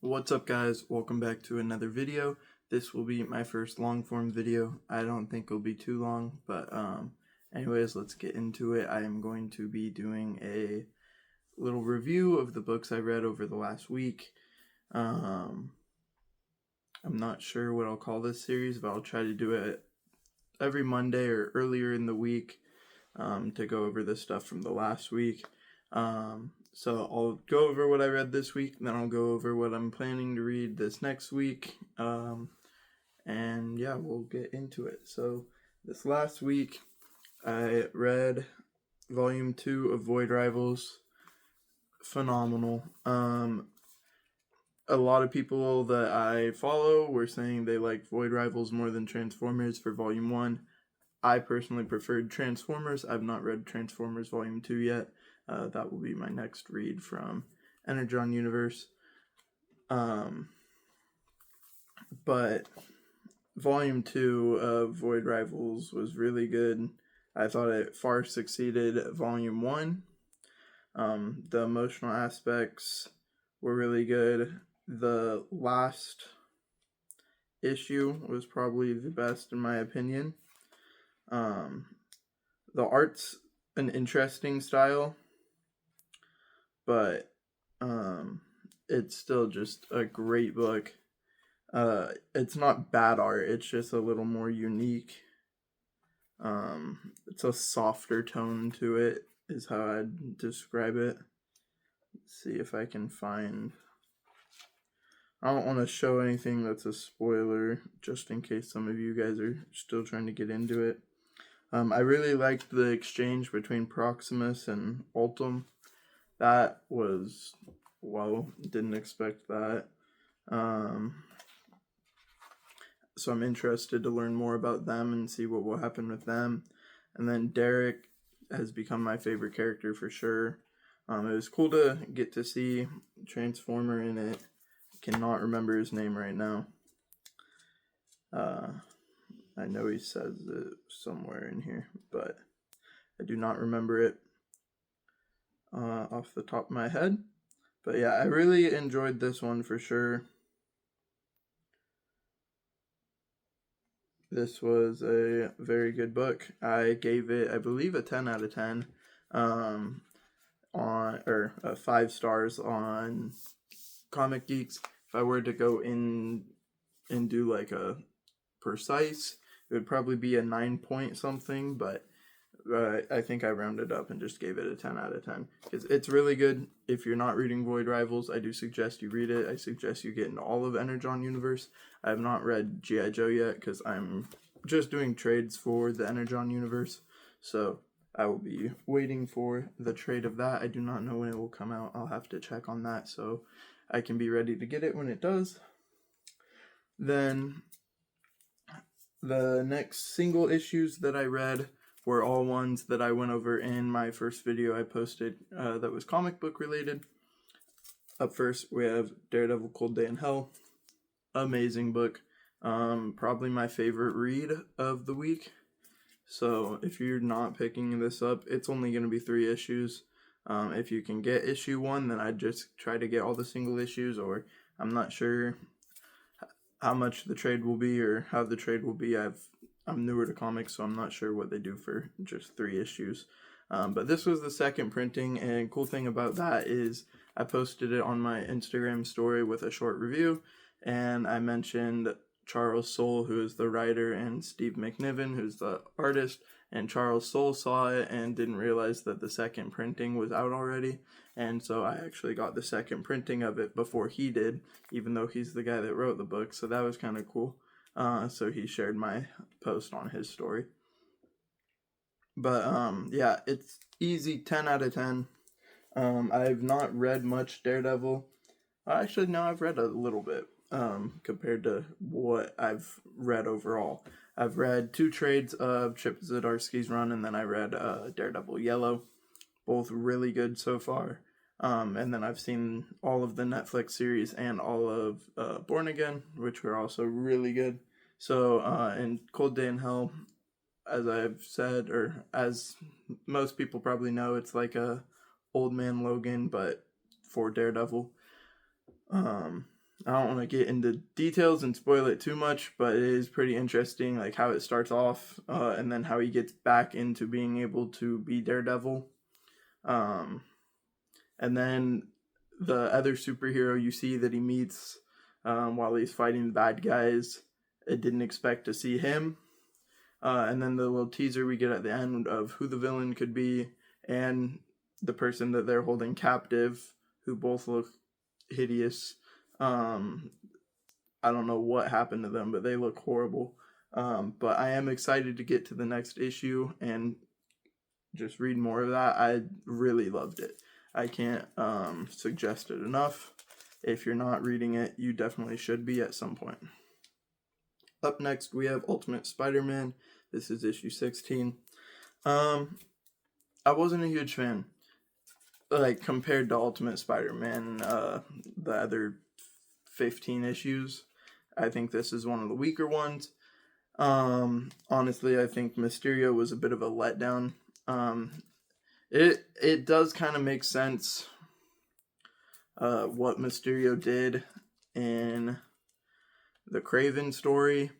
What's up, guys? Welcome back to another video. This will be my first long form video. I don't think it'll be too long, but anyways, let's get into it. I am going to be doing a little review of the books I read over the last week. I'm not sure what I'll call this series, but I'll try to do it every Monday or earlier in the week to go over the stuff from the last week. So I'll go over what I read this week, then I'll go over what I'm planning to read this next week, and yeah, we'll get into it. So this last week, I read Volume 2 of Void Rivals. Phenomenal. A lot of people that I follow were saying they like Void Rivals more than Transformers for Volume 1. I personally preferred Transformers. I've not read Transformers Volume 2 yet. That will be my next read from Energon Universe. But Volume 2 of Void Rivals was really good. I thought it far succeeded Volume 1. The emotional aspects were really good. The last issue was probably the best in my opinion. The art's an interesting style, but it's still just a great book. It's not bad art, it's just a little more unique. It's a softer tone to it, is how I'd describe it. Let's see if I can find... I don't want to show anything that's a spoiler, just in case some of you guys are still trying to get into it. I really liked the exchange between Proximus and Ultim. That was, whoa, didn't expect that. So I'm interested to learn more about them and see what will happen with them. And then Derek has become my favorite character for sure. It was cool to get to see Transformer in it. I cannot remember his name right now. I know he says it somewhere in here, but I do not remember it off the top of my head. But yeah, I really enjoyed this one for sure. This was a very good book. I gave it, I believe, a 10 out of 10 on 5 stars on Comic Geeks. If I were to go in and do like a precise, it would probably be a 9 point something, but I think I rounded up and just gave it a 10 out of 10. It's really good. If you're not reading Void Rivals, I do suggest you read it. I suggest you get into all of Energon Universe. I have not read G.I. Joe yet because I'm just doing trades for the Energon Universe. So I will be waiting for the trade of that. I do not know when it will come out. I'll have to check on that so I can be ready to get it when it does. Then the next single issues that I read were all ones that I went over in my first video I posted that was comic book related. Up first, we have Daredevil Cold Day in Hell. Amazing book. Probably my favorite read of the week. So if you're not picking this up, it's only going to be 3 issues. If you can get issue 1, then I'd just try to get all the single issues, or I'm not sure how much the trade will be or how the trade will be. I'm newer to comics, so I'm not sure what they do for just 3 issues. But this was the second printing, and cool thing about that is I posted it on my Instagram story with a short review, and I mentioned Charles Soule, who is the writer, and Steve McNiven, who's the artist, and Charles Soule saw it and didn't realize that the second printing was out already, and so I actually got the second printing of it before he did, even though he's the guy that wrote the book, so that was kind of cool. So he shared my post on his story. But yeah, it's easy 10 out of 10. I've not read much Daredevil. Actually, no, I've read a little bit compared to what I've read overall. I've read 2 trades of Chip Zdarsky's run, and then I read Daredevil Yellow. Both really good so far. And then I've seen all of the Netflix series and all of Born Again, which were also really good. So in Cold Day in Hell, as I've said, or as most people probably know, it's like a Old Man Logan, but for Daredevil. I don't want to get into details and spoil it too much, but it is pretty interesting, like how it starts off, and then how he gets back into being able to be Daredevil. And then the other superhero you see that he meets while he's fighting the bad guys, I didn't expect to see him. And then the little teaser we get at the end of who the villain could be and the person that they're holding captive, who both look hideous. I don't know what happened to them, but they look horrible. But I am excited to get to the next issue and just read more of that. I really loved it. I can't suggest it enough. If you're not reading it, you definitely should be at some point. Up next, we have Ultimate Spider-Man. This is issue 16. I wasn't a huge fan, like, compared to Ultimate Spider-Man, the other 15 issues. I think this is one of the weaker ones. Honestly, I think Mysterio was a bit of a letdown. It does kind of make sense what Mysterio did in the Kraven story.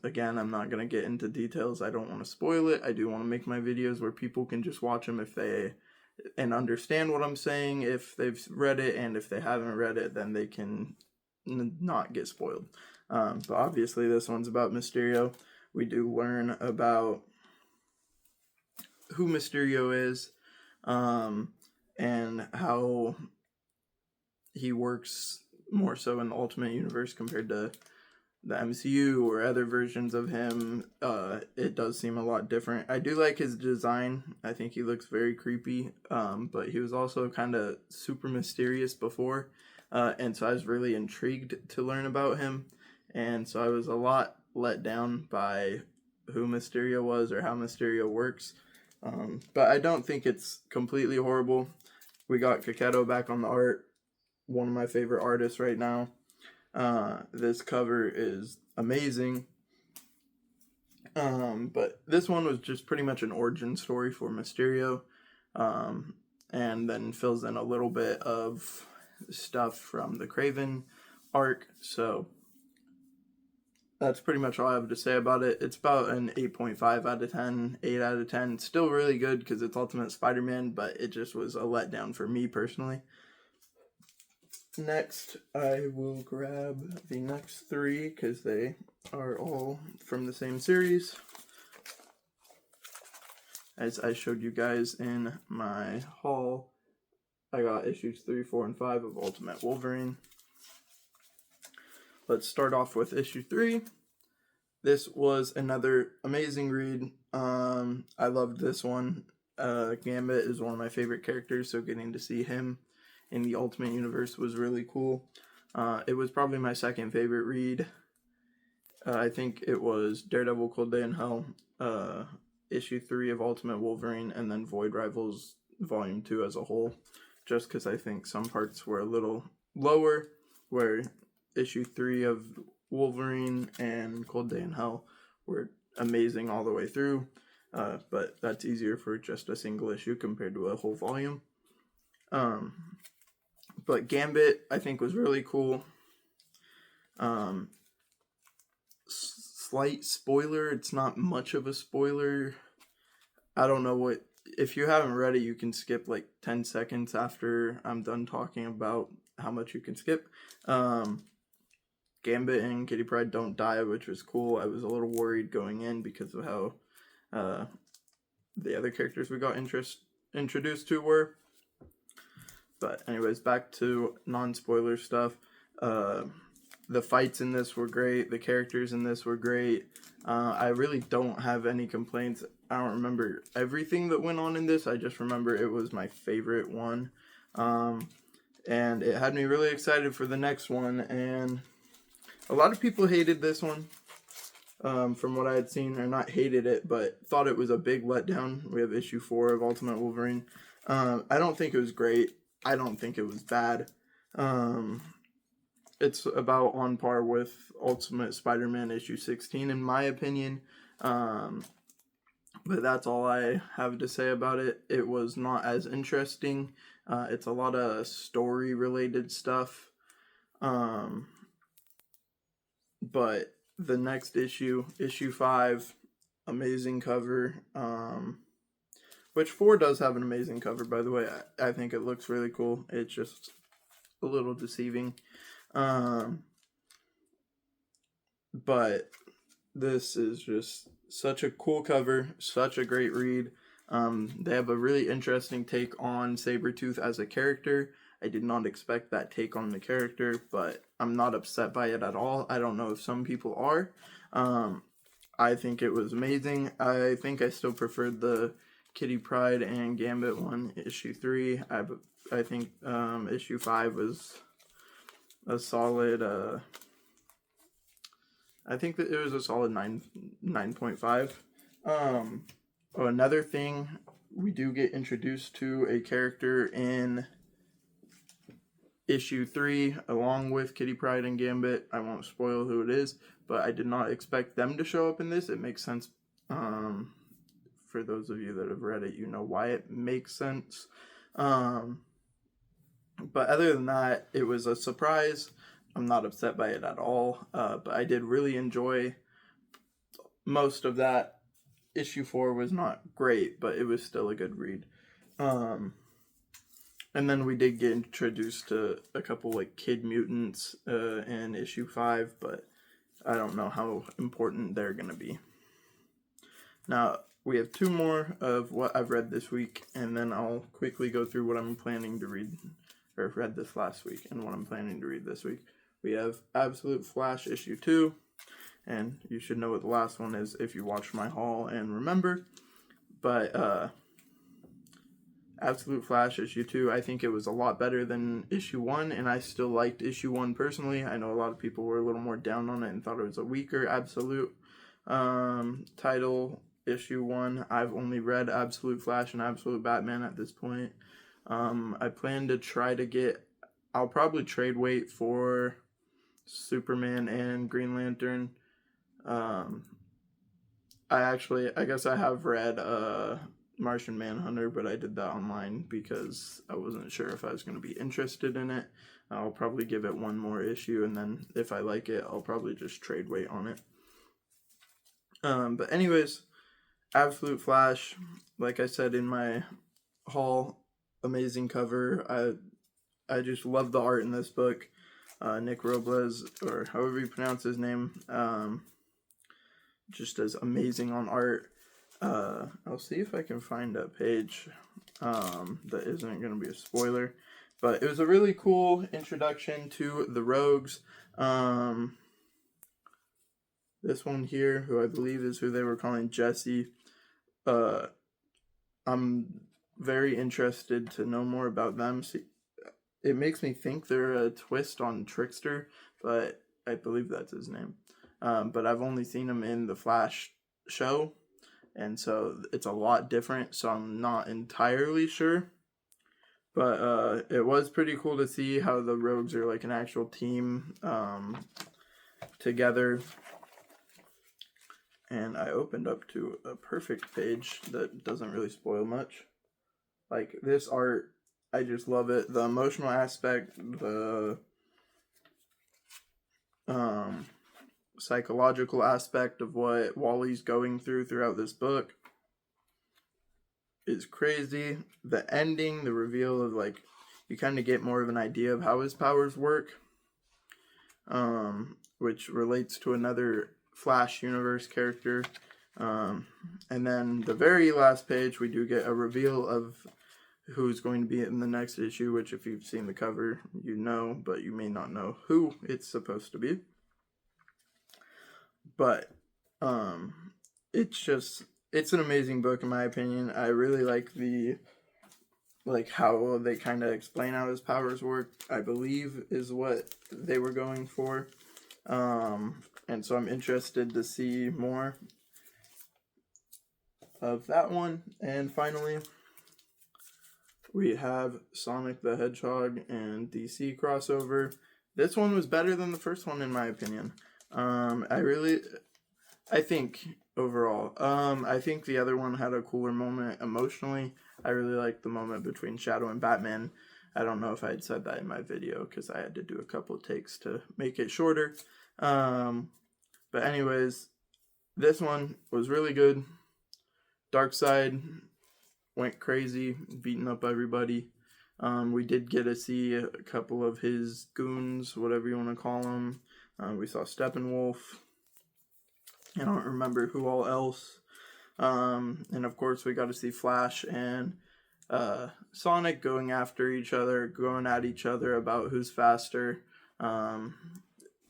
Again, I'm not going to get into details. I don't want to spoil it. I do want to make my videos where people can just watch them if they and understand what I'm saying if they've read it, and if they haven't read it, then they can not get spoiled. But obviously this one's about Mysterio. We do learn about who Mysterio is, and how he works more so in the Ultimate Universe compared to the MCU or other versions of him. It does seem a lot different. I do like his design. I think he looks very creepy, but he was also kind of super mysterious before, and so I was really intrigued to learn about him, and so I was a lot let down by who Mysterio was or how Mysterio works, but I don't think it's completely horrible. We got Kaketo back on the art, one of my favorite artists right now. This cover is amazing. But this one was just pretty much an origin story for Mysterio, and then fills in a little bit of stuff from the Kraven arc. So that's pretty much all I have to say about it. It's about an 8.5 out of 10, 8 out of 10. Still really good because it's Ultimate Spider-Man, but it just was a letdown for me personally. Next, I will grab the next three because they are all from the same series. As I showed you guys in my haul, I got issues 3, 4, and 5 of Ultimate Wolverine. Let's start off with issue 3. This was another amazing read. I loved this one. Gambit is one of my favorite characters, so getting to see him in the Ultimate Universe was really cool. It was probably my second favorite read. I think it was Daredevil Cold Day in Hell, issue 3 of Ultimate Wolverine, and then Void Rivals Volume 2 as a whole, just because I think some parts were a little lower, where issue 3 of Wolverine and Cold Day in Hell were amazing all the way through, but that's easier for just a single issue compared to a whole volume. But Gambit, I think, was really cool. Slight spoiler, it's not much of a spoiler. I don't know what, if you haven't read it, you can skip like 10 seconds after I'm done talking about how much you can skip. Gambit and Kitty Pryde don't die, which was cool. I was a little worried going in because of how the other characters we got introduced to were. But anyways, back to non-spoiler stuff. The fights in this were great. The characters in this were great. I really don't have any complaints. I don't remember everything that went on in this. I just remember it was my favorite one. And it had me really excited for the next one. And a lot of people hated this one, from what I had seen. Or not hated it, but thought it was a big letdown. We have issue 4 of Ultimate Wolverine. I don't think it was great. I don't think it was bad. It's about on par with Ultimate Spider-Man issue 16 in my opinion. But that's all I have to say about it. It was not as interesting. It's a lot of story related stuff. But the next issue 5, amazing cover. Which 4 does have an amazing cover, by the way. I think it looks really cool. It's just a little deceiving. But this is just such a cool cover, such a great read. They have a really interesting take on Sabretooth as a character. I did not expect that take on the character, but I'm not upset by it at all. I don't know if some people are. I think it was amazing. I think I still preferred the Kitty Pryde and Gambit one, issue 3. I think issue 5 was a solid. I think that it was a solid 9.5. Another thing, we do get introduced to a character in issue 3 along with Kitty Pryde and Gambit. I won't spoil who it is, but I did not expect them to show up in this. It makes sense. For those of you that have read it, you know why it makes sense. But other than that, it was a surprise. I'm not upset by it at all. But I did really enjoy most of that. Issue 4 was not great, but it was still a good read. And then we did get introduced to a couple like kid mutants in issue 5, but I don't know how important they're going to be. Now, we have 2 more of what I've read this week, and then I'll quickly go through what I'm planning to read, or read this last week, and what I'm planning to read this week. We have Absolute Flash issue 2, and you should know what the last one is if you watched my haul and remember. But Absolute Flash issue 2, I think it was a lot better than issue 1, and I still liked issue 1 personally. I know a lot of people were a little more down on it and thought it was a weaker Absolute title. Issue 1, I've only read Absolute Flash and Absolute Batman at this point. I plan to try to get, I'll probably trade weight for Superman and Green Lantern. I guess I have read Martian Manhunter, but I did that online because I wasn't sure if I was going to be interested in it. I'll probably give it one more issue, and then if I like it, I'll probably just trade weight on it. But anyways, Absolute Flash, like I said in my haul, amazing cover. I just love the art in this book. Nick Robles, or however you pronounce his name, just does amazing on art. I'll see if I can find a page that isn't going to be a spoiler. But it was a really cool introduction to the Rogues. This one here, who I believe is who they were calling Jesse. I'm very interested to know more about them. See, it makes me think they're a twist on Trickster, but I believe that's his name. But I've only seen him in the Flash show, and so it's a lot different, so I'm not entirely sure. But it was pretty cool to see how the Rogues are like an actual team together. And I opened up to a perfect page that doesn't really spoil much. Like, this art, I just love it. The emotional aspect, the psychological aspect of what Wally's going through throughout this book is crazy. The ending, the reveal of, like, you kind of get more of an idea of how his powers work, which relates to another Flash universe character. And then the very last page, we do get a reveal of who's going to be in the next issue, which if you've seen the cover, you know, but you may not know who it's supposed to be. But it's an amazing book in my opinion. I really like how they kind of explain how his powers work, I believe is what they were going for. And so I'm interested to see more of that one. And finally, we have Sonic the Hedgehog and DC crossover. This one was better than the first one in my opinion. I think overall, I think the other one had a cooler moment emotionally. I really liked the moment between Shadow and Batman I don't know if I had said that in my video because I had to do a couple of takes to make it shorter. But anyways, this one was really good. Darkseid went crazy, beating up everybody. We did get to see a couple of his goons, whatever you want to call them. We saw Steppenwolf. I don't remember who all else. And of course, we got to see Flash and Sonic going after each other, going at each other about who's faster.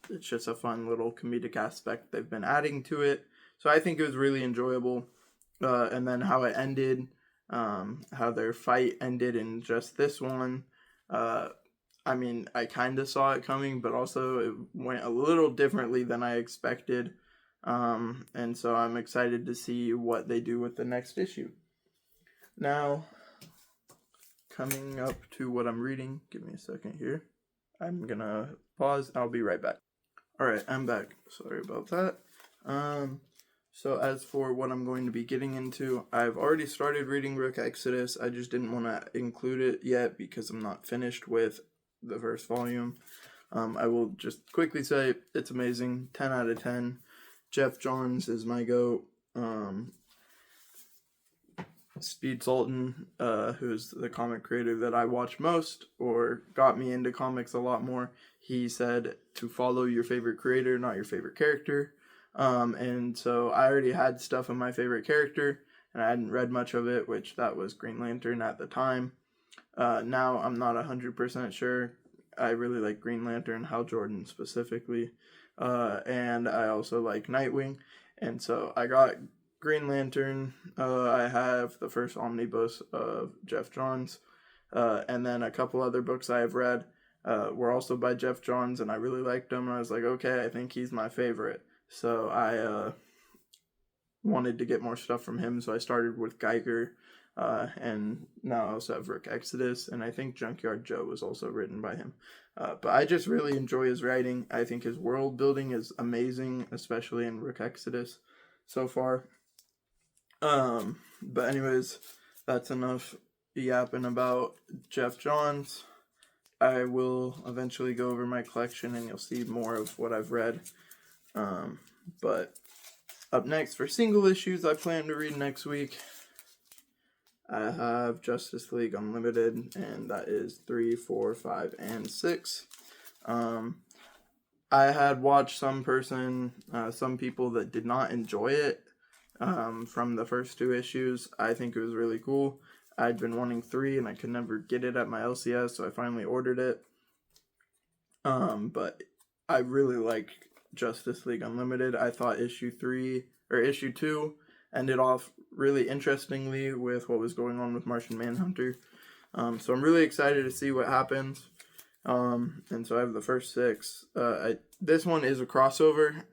It's just a fun little comedic aspect they've been adding to it. So I think it was really enjoyable. And then how it ended, how their fight ended in just this one. I mean, I kind of saw it coming, but also it went a little differently than I expected. And so I'm excited to see what they do with the next issue. Now, coming up to what I'm reading, give me a second here. I'm gonna pause. I'll be right back. Alright, I'm back. Sorry about that. So as for what I'm going to be getting into, I've already started reading Rook Exodus. I just didn't want to include it yet because I'm not finished with the first volume. I will just quickly say it's amazing. 10 out of 10. Geoff Johns is my GOAT. Speed Sultan, who's the comic creator that I watch most or got me into comics a lot more, he said to follow your favorite creator, not your favorite character. And so I already had stuff of my favorite character, and I hadn't read much of it, which that was Green Lantern at the time. Now I'm not 100% sure. I really like Green Lantern, Hal Jordan specifically, and I also like Nightwing, and so I got Green Lantern. I have the first omnibus of Geoff Johns, and then a couple other books I have read were also by Geoff Johns, and I really liked them, and I was like, okay, I think he's my favorite. So I wanted to get more stuff from him, so I started with Geiger, and now I also have Rook Exodus, and I think Junkyard Joe was also written by him. But I just really enjoy his writing. I think his world building is amazing, especially in Rook Exodus so far. But anyways, that's enough yapping about Geoff Johns. I will eventually go over my collection and you'll see more of what I've read. But up next for single issues I plan to read next week, I have Justice League Unlimited, and that is 3, 4, 5, and 6. I had watched some people that did not enjoy it from the first 2 issues. I think it was really cool. I'd been wanting 3 and I could never get it at my LCS, so I finally ordered it. But I really like Justice League Unlimited. I thought issue 2 ended off really interestingly with what was going on with Martian Manhunter. So I'm really excited to see what happens. And so I have the first 6. This one is a crossover,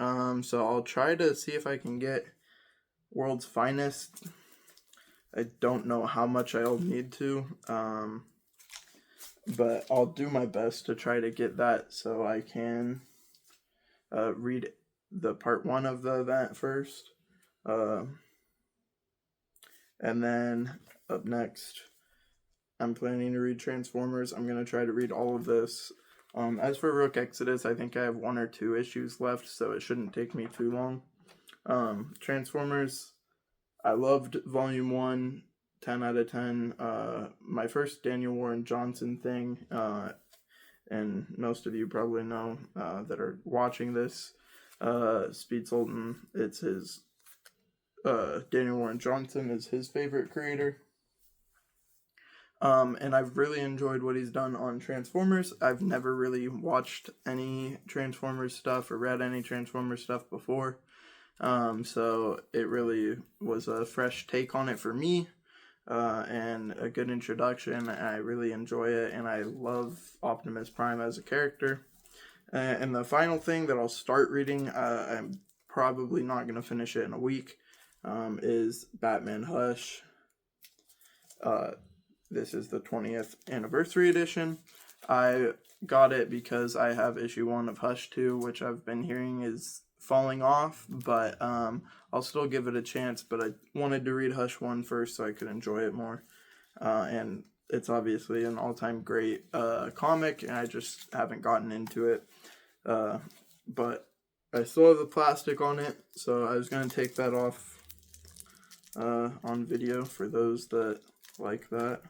so I'll try to see if I can get World's Finest. I don't know how much I'll need to, but I'll do my best to try to get that so I can read the part 1 of the event first. And then up next, I'm planning to read Transformers. I'm going to try to read all of this. As for Rook Exodus, I think I have 1 or 2 issues left, so it shouldn't take me too long. Transformers, I loved Volume 1, 10 out of 10. My first Daniel Warren Johnson thing, and most of you probably know that are watching this, Speed Sultan, it's his, Daniel Warren Johnson is his favorite creator. And I've really enjoyed what he's done on Transformers. I've never really watched any Transformers stuff or read any Transformers stuff before. So it really was a fresh take on it for me, and a good introduction. I really enjoy it, and I love Optimus Prime as a character. And the final thing that I'll start reading, I'm probably not going to finish it in a week, is Batman Hush. This is the 20th anniversary edition. I got it because I have issue 1 of Hush 2, which I've been hearing is falling off, but I'll still give it a chance. But I wanted to read Hush 1 first so I could enjoy it more. And it's obviously an all-time great comic, and I just haven't gotten into it. But I still have the plastic on it, so I was going to take that off on video for those that like that.